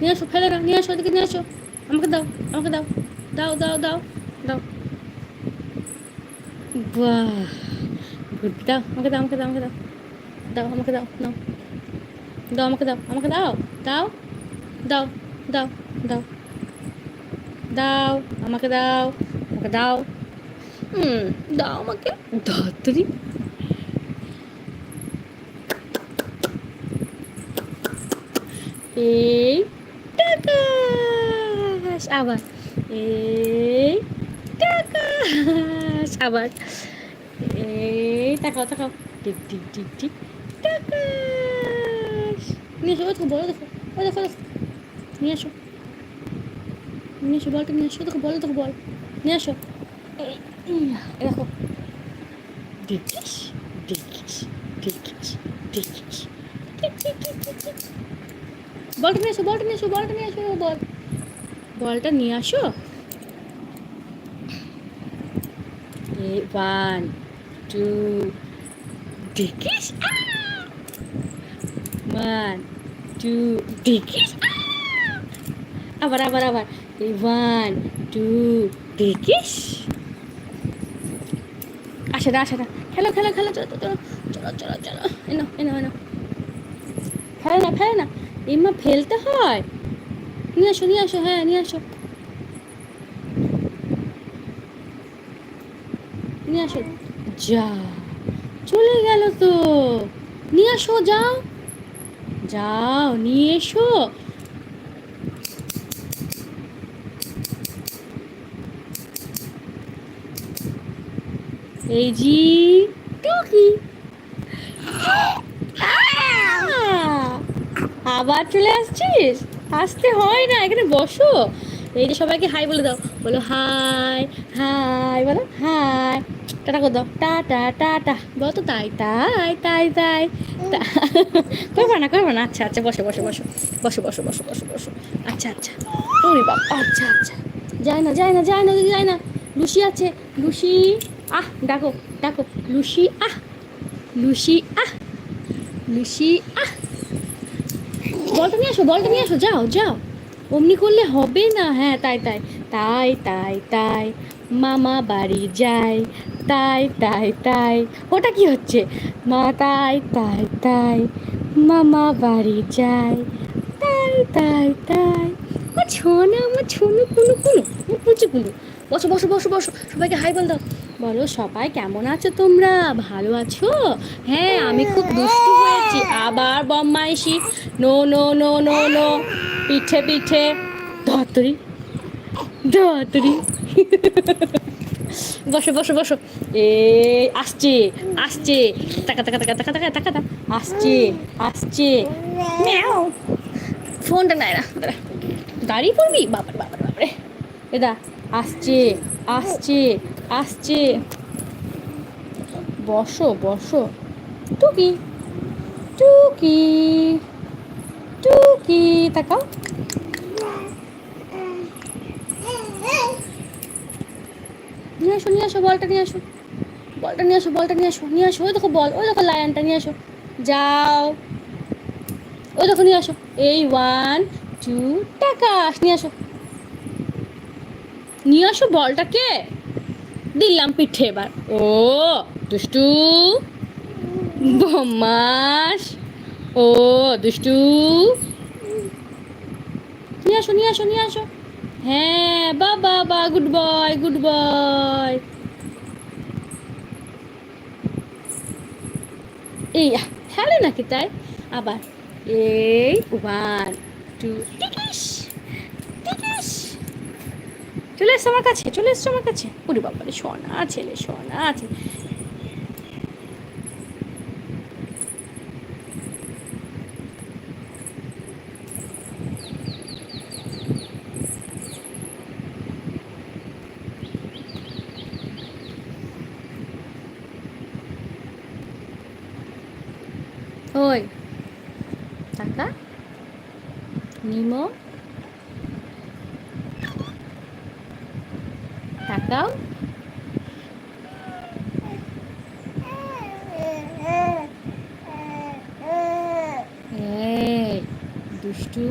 নিয়ে আসো, ফেলে না, নিয়ে আসো, এদিকে নিয়ে আসো, আমাকে দাও, আমাকে দাও, দাও দাও দাও দাও। বাহ, গুড, দাও আমাকে দাও, আমাকে দাও, আমাকে দাও, দাও আমাকে দাও, নাও, দাও আমাকে দাও, আমাকে দাও, দাও দাও দাও দাও দাও, আমাকে দাও, আমাকে দাও, দাও আমাকে, ধরি। এই টাকা, আবার এই টাকা, আবার এই তাকাও তাকাও, টিক টিক টিক টিক, টাকা নিয়ে এসো, দেখো বলো, দেখো, ও দেখো দেখো, নিয়ে আসো, নিয়ে এসো বলটা, নিয়ে আসো, দেখো বলো, দেখো বল, নিয়ে আসো, এই দেখো, দেখিস দেখিস দেখিস দেখিস, বলটা নিয়ে আসো, বলটা নিয়ে আসো, বলটা নিয়ে আসো, বল, বলটা নিয়ে আসো। এই 1 2, দেখিস, 1 2, দেখিস, আবার আবার আবার, এই 1 2, দেখিস, আসে না, আসে না, খেলো খেলো খেলো, চলো চলো চলো চলো চলো, এনো এনো এনো, ফেলে না, ফেলে না, এমা ফেলতে হয়, নিয়ে আসো, নিয়ে আসো, হ্যাঁ নিয়ে আসো, নিয়ে আসো, যা চলে গেল তো, নিয়ে আসো, যাও যাও, নিয়ে এসো, এই জি টুকি, আবার চলে আসছিস, আসতে হয় না, এখানে বসো, এই যে সবাইকে হাই বলে দাও, বলো হাই, হাই বলো, হাই, টাটা করে দাও, টাটা টাটা, বলো তো তাই তাই তাই তাই, করবো না, করবো না, আচ্ছা আচ্ছা, বসো বসো বসো বসো বসো বসো বসো বসো, আচ্ছা আচ্ছা, ওরে বাবা, আচ্ছা আচ্ছা, যায় না যায় না যায় না যায় না, লুসি আছে, লুসি, আহ ডাকো ডাকো, লুসি আহ, লুসি আহ, লুসি আহ, বলটা নিয়ে আসো, বলটা নিয়ে আসো, যাও যাও, অমনি করলে হবে না, হ্যাঁ তাই তাই তাই তাই তাই, মামা বাড়ি যাই, তাই তাই তাই, ওটা কি হচ্ছে, মা তাই তাই তাই, মামা বাড়ি যাই, তাই তাই তাই, ও ছোনা, আমার ছোনু কুনু কুনু, ও কুচু কুনু, বসো বসো বসো বসো, সবাইকে হাই বল দাও, বলো সবাই কেমন আছো তোমরা, ভালো আছো, হ্যাঁ আমি খুব দুষ্টু হয়েছি, আবার বম্মাইশি, no no no no no, পিঠে পিঠে, ধরতরি ধরতরি, বসো বসো বসো, এ আসছে আসছে, টাকা টাকা টাকা টাকা টাকা টাকা, আসছে আসছে, ম্যাও, ফোনটা নেয় না, দাঁড়া, দাঁড়িয়ে পড়বি, বাবার বাবার বাবারে, এদা আসছে আসছে আসছে, বসো বসো, টুকি টুকি টুকি, তাকাও, নিয়ে আসো, নিয়ে আসো বলটা, নিয়ে আসো বলটা, নিয়ে আসো বলটা, নিয়ে আসো, নিয়ে আসো, ওই দেখো বল, ওই দেখো লায়নটা, নিয়ে আসো, যাও, ওই দেখো নিয়ে আসো, এই 1 2, টাকা, নিয়ে আসো, নিয়ে আসো বলটাকে, দিলাম পিঠে এবার, ও দুষ্টু বম্মাস, ও দুষ্টু, নিয়ে আসো নিয়ে আসো নিয়ে আসো, হ্যাঁ বাবা বা, গুড বয় গুড বয়, এই খেলে নাকি তাই, আবার এই 1 2, টিকিস টিকিস, চলে এসছো আমার কাছে, চলে এসছো আমার কাছে, ওরে বাবা রে, সোনা ছেলে, সোনা ছেলে, ওই টাকা, নিমো, তাকাও, এই দুষ্টু,